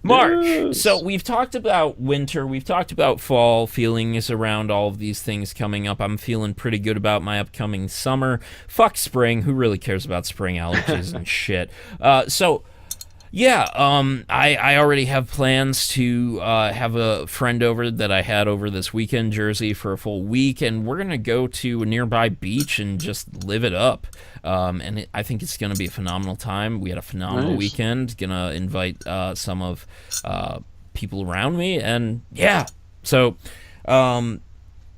March. So Yes. we've talked about winter, we've talked about fall, feelings around all of these things coming up. I'm feeling pretty good about my upcoming summer. Fuck spring. Who really cares about spring allergies and shit? So yeah, I already have plans to have a friend over that I had over this weekend, Jersey, for a full week, and we're gonna go to a nearby beach and just live it up. I think it's gonna be a phenomenal time. We had a phenomenal Nice. weekend. Gonna invite some of people around me, and yeah. So,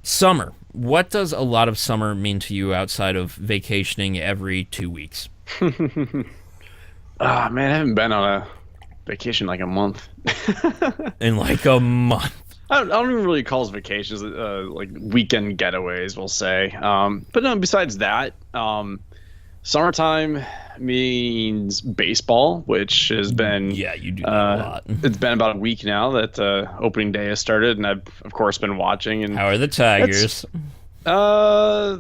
summer. What does a lot of summer mean to you outside of vacationing every 2 weeks? Ah, man, I haven't been on a vacation like a month. In like a month. I don't even really call it vacations, like weekend getaways, we'll say. But no, besides that, summertime means baseball, which has been Yeah, you do that a lot. it's been about a week now that opening day has started, and I've of course been watching. And How are the Tigers? uh,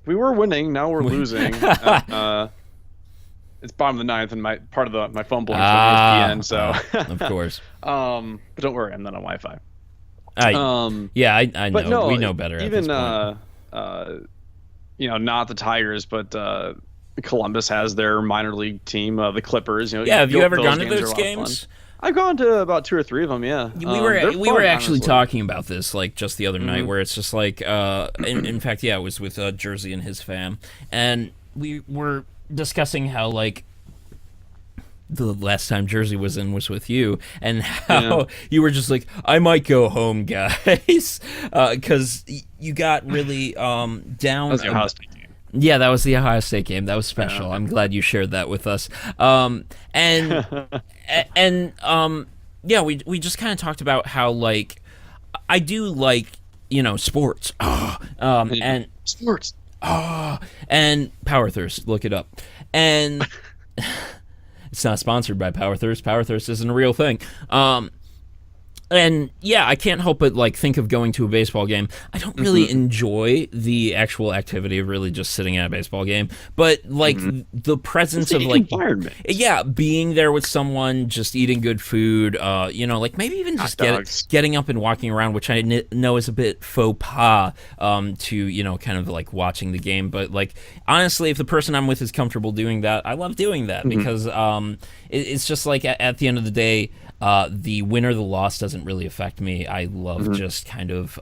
we were winning, now we're losing. It's bottom of the ninth, and my part of my phone belongs to ESPN, so Of course. but don't worry, I'm not on Wi-Fi. I Um, I but know. no, We know better at this even point. not the Tigers, but Columbus has their minor league team, the Clippers. Yeah, have you ever those gone to games are those a lot of fun. games? I've gone to about two or three of them. Yeah, We they're we fun, were actually honestly. talking about this like just the other night, Mhm. where it's just like in fact, yeah, it was with Jersey and his fam, and we were discussing how like the last time Jersey was in was with you, and how Yeah. you were just like, I might go home, guys, because you got really down. That's the Ohio State game. Yeah, that was the Ohio State game. That was special. Yeah. I'm glad you shared that with us. And yeah, we just kind of talked about how like I do like sports. And Sports. and Power Thirst. Look it up. And it's not sponsored by Power Thirst. Power Thirst isn't a real thing. And yeah, I can't help but like think of going to a baseball game. I don't really enjoy the actual activity of really just sitting at a baseball game, but like the presence It's of the like environment. yeah, being there with someone, just eating good food, like maybe even just dogs. getting up and walking around, which I know is a bit faux pas to kind of like watching the game. But like honestly, if the person I'm with is comfortable doing that, I love doing that because it's just like at the end of the day. The win or the loss doesn't really affect me. I love just kind of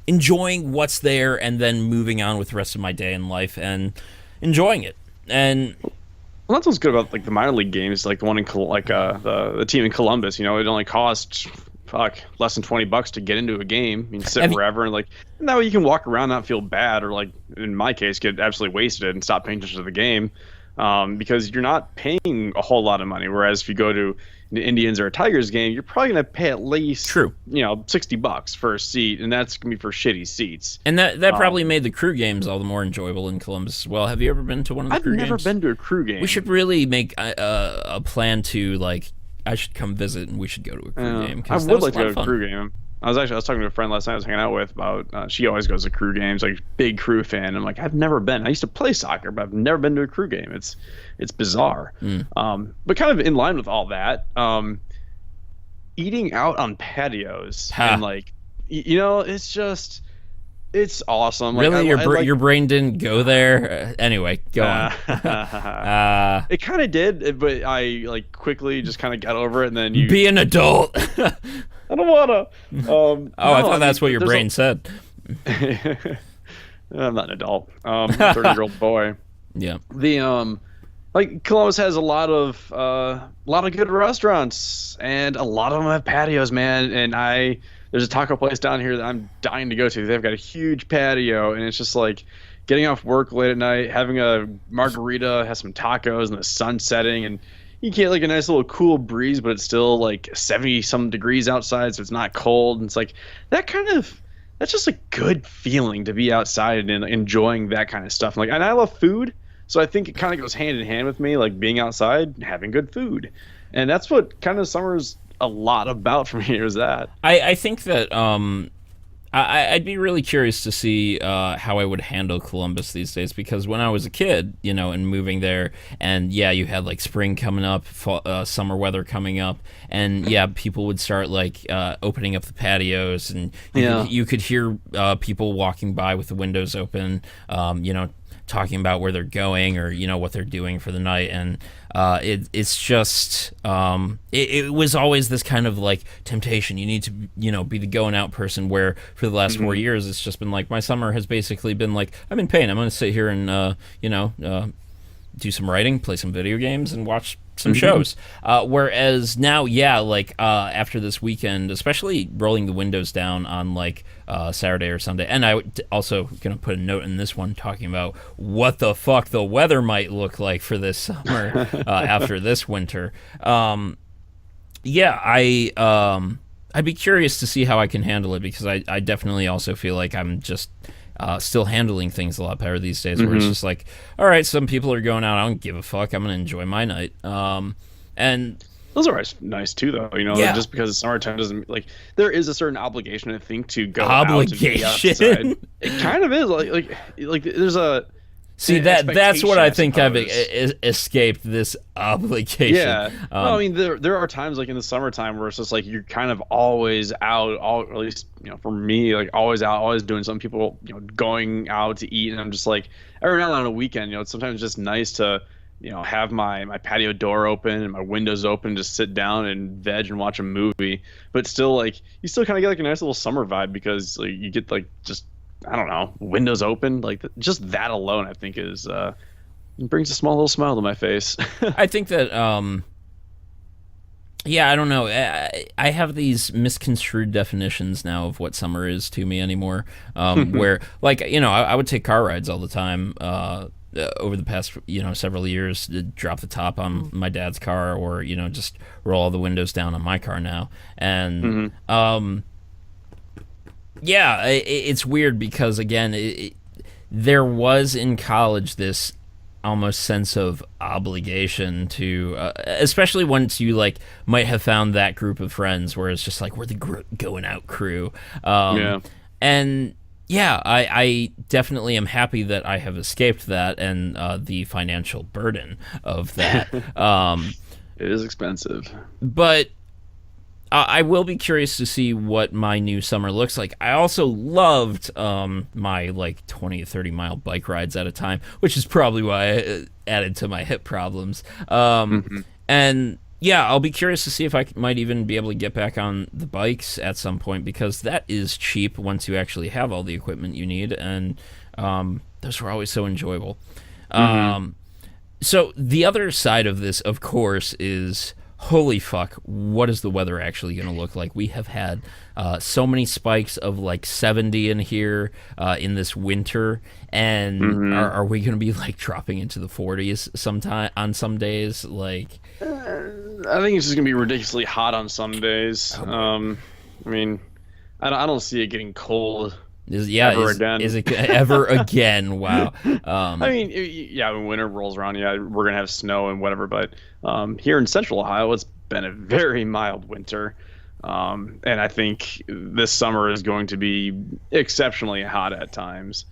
enjoying what's there and then moving on with the rest of my day and life and enjoying it. And Well, that's what's good about like the minor league games, like the one in the team in Columbus. It only costs less than $20 to get into a game. You can sit Have you- wherever and that way you can walk around, not feel bad, or like in my case, get absolutely wasted and stop paying attention to the game. Because you're not paying a whole lot of money. Whereas if you go to an Indians or a Tigers game, you're probably going to pay at least True. $60 for a seat, and that's going to be for shitty seats. and that probably made the crew games all the more enjoyable in Columbus as well. Have you ever been to one of the I've crew never games? been to a crew game. We should really make a plan to like. I should come visit and we should go to a crew game. I 'Cause that would was like a to lot go of to a fun. crew game. I was talking to a friend last night I was hanging out with about she always goes to crew games, like big crew fan. I'm like, I've never been. I used to play soccer, but I've never been to a crew game. It's bizarre. But kind of in line with all that, eating out on patios Ha. and it's awesome. Like, Really, I like, your brain didn't go there. Anyway, go on. it kind of did, but I quickly just kind of got over it, and then you. Be an adult. I don't wanna. Oh, I thought that's what your brain said. I'm not an adult. 30-year-old boy. Yeah. The Columbus has a lot of good restaurants, and a lot of them have patios, man. And there's a taco place down here that I'm dying to go to. They've got a huge patio, and it's just like getting off work late at night, having a margarita, has some tacos, and the sun setting, and you get like a nice little cool breeze, but it's still like 70 some degrees outside, so it's not cold. And it's like that's just a good feeling to be outside and enjoying that kind of stuff. And I love food, so I think it kind of goes hand in hand with me, like being outside, and having good food, and that's what kind of summer's a lot about for me. Is that I think that I'd be really curious to see how I would handle Columbus these days, because when I was a kid, and moving there, and yeah, you had like spring coming up, fall, summer weather coming up, and yeah, people would start like opening up the patios, and Yeah. you could hear people walking by with the windows open, talking about where they're going, or what they're doing for the night. And it's just it was always this kind of like temptation. You need to be the going out person, where for the last 4 years it's just been like my summer has basically been like, I'm in pain, I'm gonna sit here and do some writing, play some video games, and watch some shows. Whereas now, yeah, like after this weekend, especially rolling the windows down on like Saturday or Sunday, and also gonna put a note in this one talking about what the fuck the weather might look like for this summer after this winter. Yeah, I'd be curious to see how I can handle it, because I definitely also feel like I'm just still handling things a lot better these days, where it's just like, all right, some people are going out, I don't give a fuck, I'm gonna enjoy my night. And Those are nice too, though. Yeah. Just because it's summertime doesn't, like, there is a certain obligation, I think, to go out and be outside. obligation. It kind of is like there's a See, an that's what expectation, I think I've suppose. escaped, this obligation. Yeah. No, I mean, there are times like in the summertime where it's just like you're kind of always out, or at least for me, like always out, always doing something. People going out to eat, and I'm just like every now and then on a weekend, it's sometimes just nice to have my patio door open and my windows open, just sit down and veg and watch a movie. But still, like, you still kind of get like a nice little summer vibe, because like you get like just, I don't know, windows open, like just that alone, I think is it brings a small little smile to my face. I think that yeah, I don't know. I have these misconstrued definitions now of what summer is to me anymore. Where, like, I would take car rides all the time over the past, several years, to drop the top on my dad's car, or, just roll all the windows down on my car now. And, yeah, it's weird, because, again, there was in college this almost sense of obligation to especially once you like might have found that group of friends where it's just like, we're the going out crew. Yeah. And yeah, I definitely am happy that I have escaped that, and the financial burden of that. It is expensive. But I will be curious to see what my new summer looks like. I also loved my like 20 to 30 mile bike rides at a time, which is probably why I added to my hip problems. And yeah, I'll be curious to see if I might even be able to get back on the bikes at some point, because that is cheap once you actually have all the equipment you need, and those were always so enjoyable. So the other side of this, of course, is, holy fuck, what is the weather actually going to look like? We have had so many spikes of like 70 in here in this winter, and are we going to be like dropping into the 40s sometime on some days? Like, I think it's just gonna be ridiculously hot on some days. I mean, I don't see it getting cold. Ever again. Is it ever again? Wow. I mean, yeah, when winter rolls around, yeah, we're gonna have snow and whatever. But here in Central Ohio, it's been a very mild winter, and I think this summer is going to be exceptionally hot at times.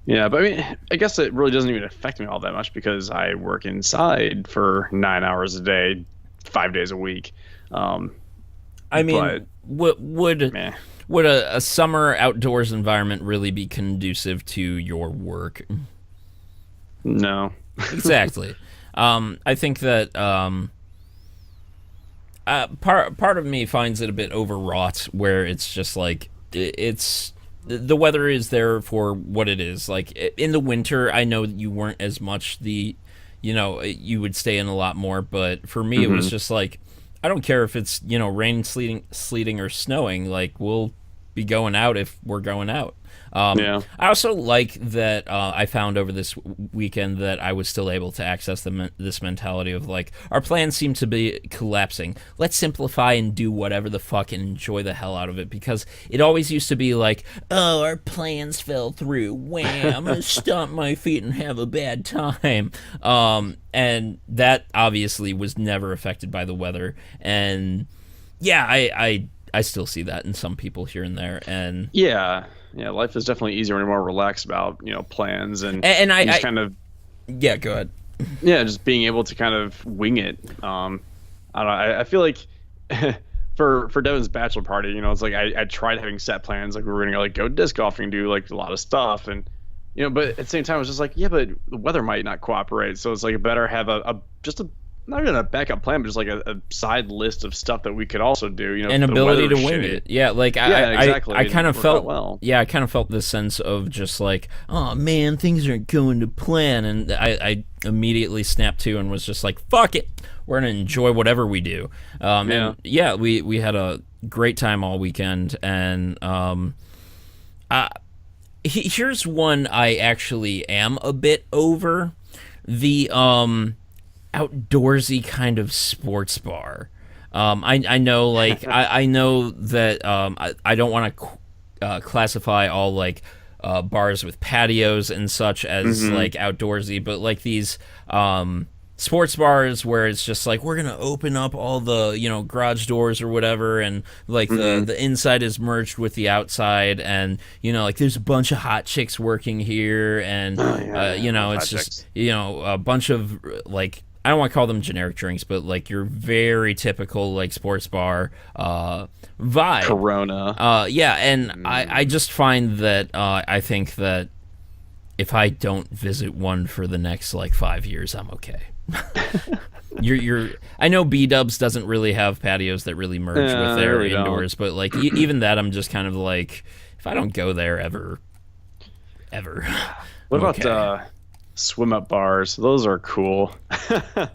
Yeah, but I mean, I guess it really doesn't even affect me all that much, because I work inside for 9 hours a day, 5 days a week. I mean, but, would a summer outdoors environment really be conducive to your work? No. Exactly. I think that part of me finds it a bit overwrought, where it's just like, it's the weather is there for what it is. Like in the winter, I know you weren't as much you would stay in a lot more, but for me, it was just like, I don't care if it's rain, sleeting, or snowing. Like, we'll be going out if we're going out. I also like that I found over this weekend that I was still able to access this mentality of like, our plans seem to be collapsing. Let's simplify and do whatever the fuck and enjoy the hell out of it, because it always used to be like, oh, our plans fell through. Wham! I'm gonna stomp my feet and have a bad time. And that obviously was never affected by the weather. And yeah, I still see that in some people here and there, and Yeah, life is definitely easier when you're more relaxed about, plans and and I just kind of, yeah, go ahead. yeah, just being able to kind of wing it. I don't know. I feel like for Devin's bachelor party, it's like I tried having set plans, like we were gonna go disc golfing, do like a lot of stuff, and but at the same time, it was just like, yeah, but the weather might not cooperate, so it's like it better have a not even a backup plan, but just like a side list of stuff that we could also do. An if the ability to weather's wing shitty. it. Yeah, like Exactly. I kind of Work out felt well. yeah, I kind of felt this sense of just like, oh man, things aren't going to plan, and I immediately snapped to and was just like, fuck it, we're gonna enjoy whatever we do. And yeah, we had a great time all weekend, and here's one I actually am a bit over: the outdoorsy kind of sports bar. I know, like, I know that I don't want to classify all like bars with patios and such as like outdoorsy, but like these sports bars where it's just like, we're gonna open up all the garage doors or whatever, and like the inside is merged with the outside, and like there's a bunch of hot chicks working here, and it's just a bunch of like, I don't want to call them generic drinks, but like your very typical like sports bar vibe. Corona. Yeah, and I just find that I think that if I don't visit one for the next like 5 years, I'm okay. I know B-Dubs doesn't really have patios that really merge with their indoors, but like even that, I'm just kind of like, if I don't go there ever. What about swim up bars? Those are cool. I'm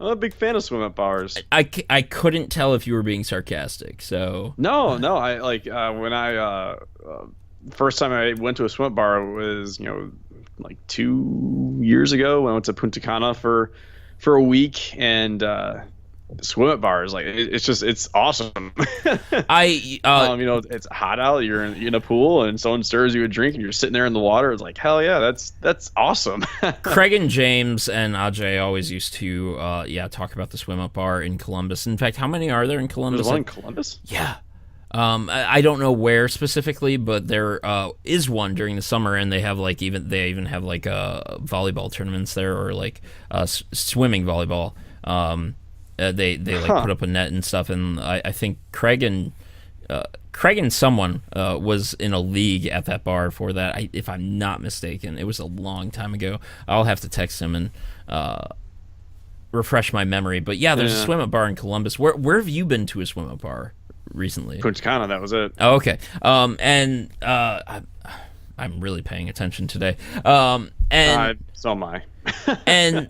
a big fan of swim up bars. I couldn't tell if you were being sarcastic, so No, I like when I first time I went to a swim up bar was like 2 years ago when I went to Punta Cana for a week, and swim up bars, like it's awesome. It's hot out, you're in a pool, and someone stirs you a drink, and you're sitting there in the water. It's like, hell yeah, that's awesome. Craig and James and Ajay always used to talk about the swim up bar in Columbus. In fact, how many are there in Columbus? There's one in Columbus? Yeah. I don't know where specifically, but there is one during the summer, and they even have like volleyball tournaments there, or like swimming volleyball. They like put up a net and stuff, and I think Craig and someone was in a league at that bar for that. If I'm not mistaken, it was a long time ago. I'll have to text him and refresh my memory. But yeah, there's a swim up bar in Columbus. Where have you been to a swim up bar recently? Punta Cana, that was it. Oh, okay. I'm really paying attention today. And so am I. And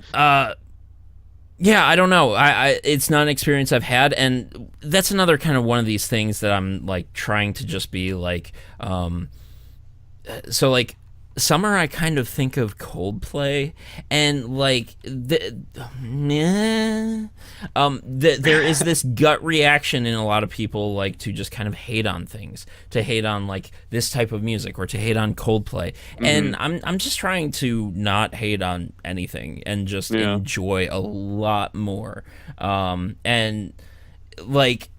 yeah, I don't know. I it's not an experience I've had, and that's another kind of one of these things that I'm like trying to just be like, so like summer, I kind of think of Coldplay, and like there is this gut reaction in a lot of people, like to just kind of hate on things, to hate on like this type of music, or to hate on Coldplay, and I'm just trying to not hate on anything and just enjoy a lot more, and like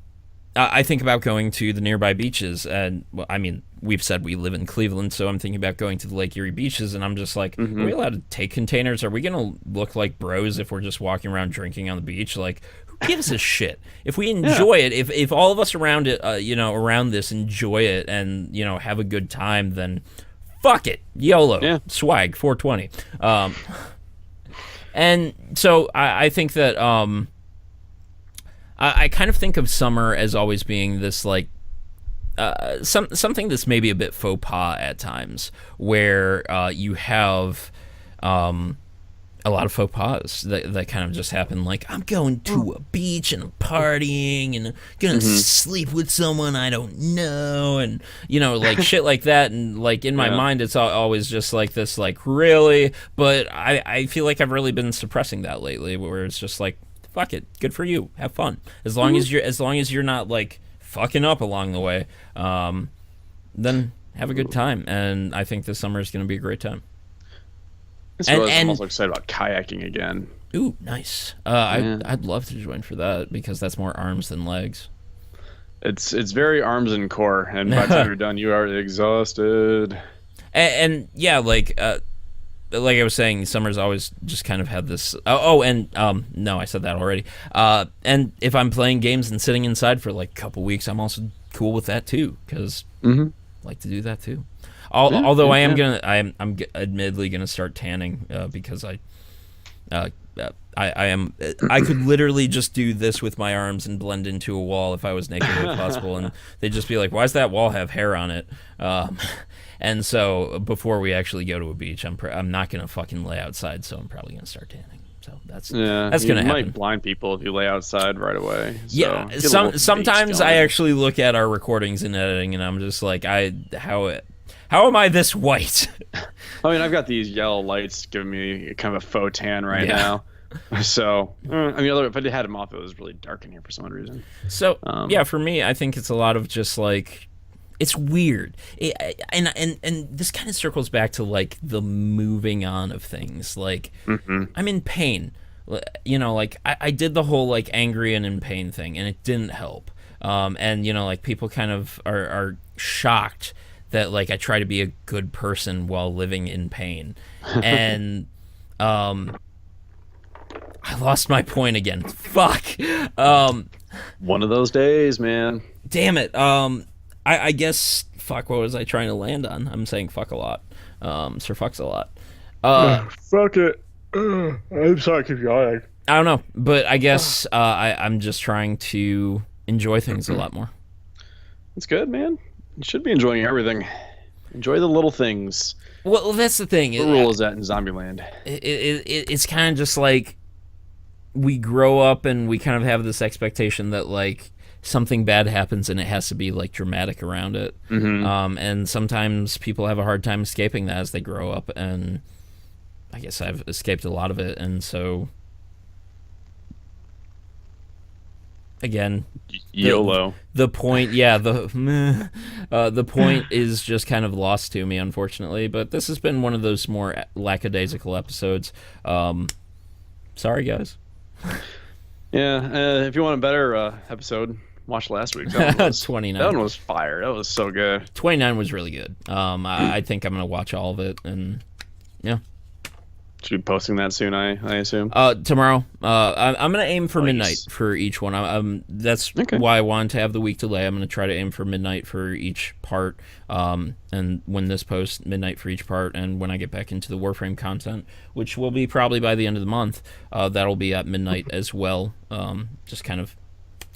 I think about going to the nearby beaches, and well, I mean, we've said we live in Cleveland, so I'm thinking about going to the Lake Erie beaches, and I'm just like, are we allowed to take containers? Are we gonna look like bros if we're just walking around drinking on the beach? Like, who gives a shit? If we enjoy it, if all of us around it, around this enjoy it and have a good time, then fuck it, YOLO, swag 420. And so I think that I kind of think of summer as always being this like something that's maybe a bit faux pas at times, where you have a lot of faux pas that kind of just happen. Like, I'm going to a beach and I'm partying and I'm gonna sleep with someone I don't know, and like shit like that. And like in my mind, it's always just like this, like, really. But I feel like I've really been suppressing that lately, where it's just like, fuck it, good for you, have fun, as long as you're not like fucking up along the way, then have a good time. And I think this summer is going to be a great time. I'm also excited about kayaking again. Ooh, nice. I'd love to join for that, because that's more arms than legs. It's very arms and core, and by the time you're done, you are exhausted. And yeah, like I was saying, summer's always just kind of had this. No, I said that already. And if I'm playing games and sitting inside for like a couple weeks, I'm also cool with that too, because I like to do that too. Although I'm admittedly gonna start tanning because I could literally just do this with my arms and blend into a wall if I was naked if possible, and they'd just be like, "Why does that wall have hair on it?" And so before we actually go to a beach, I'm not gonna fucking lay outside, so I'm probably gonna start tanning. So that's gonna happen. You might blind people if you lay outside right away. So yeah, sometimes I actually look at our recordings and editing, and I'm just like, how am I this white? I mean, I've got these yellow lights giving me kind of a faux tan right now. So, I mean, if I had them off, it was really dark in here for some reason. So, yeah, for me, I think it's a lot of just like, it's weird. And this kind of circles back to like the moving on of things. Like, I'm in pain. You know, like I did the whole like angry and in pain thing, and it didn't help. And, you know, like people kind of are shocked that like I try to be a good person while living in pain. And I lost my point again. Fuck. One of those days, man. Damn it. I guess fuck, what was I trying to land on? I'm saying fuck a lot. Sir fucks a lot. Fuck it. I'm sorry, keep yawning. I don't know, but I guess I'm just trying to enjoy things a lot more. It's good, man. You should be enjoying everything. Enjoy the little things. Well, that's the thing. What rule is that in Zombieland? It's kind of just like we grow up and we kind of have this expectation that like something bad happens and it has to be like dramatic around it. And sometimes people have a hard time escaping that as they grow up, and I guess I've escaped a lot of it, and so again, YOLO. The point, the point is just kind of lost to me, unfortunately. But this has been one of those more lackadaisical episodes. Sorry, guys. Yeah, if you want a better episode, watch last week's. That one was 29. That one was fire. That was so good. 29 was really good. I think I'm gonna watch all of it, and yeah. Should be posting that soon, I assume. Tomorrow. I'm gonna aim for midnight for each one. That's why I wanted to have the week delay. I'm gonna try to aim for midnight for each part. And when this posts, midnight for each part. And when I get back into the Warframe content, which will be probably by the end of the month, that'll be at midnight as well. Just kind of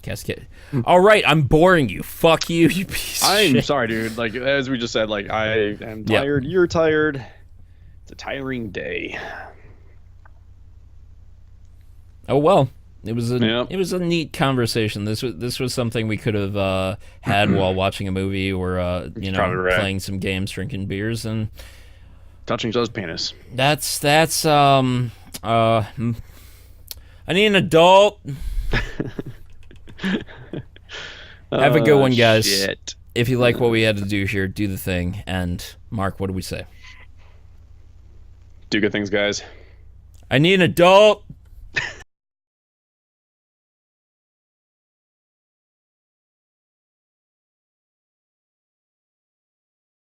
cascade. All right, I'm boring you. Fuck you, you piece of shit. I'm sorry, dude. Like as we just said, like I am tired. Yep. You're tired. It's a tiring day. Oh well, it was a neat conversation. This was something we could have had while watching a movie or playing some games, drinking beers, and touching each other's penis. That's I need an adult. Have a good one, guys. Shit. If you like what we had to do here, do the thing. And Mark, what do we say? Do good things, guys. I need an adult.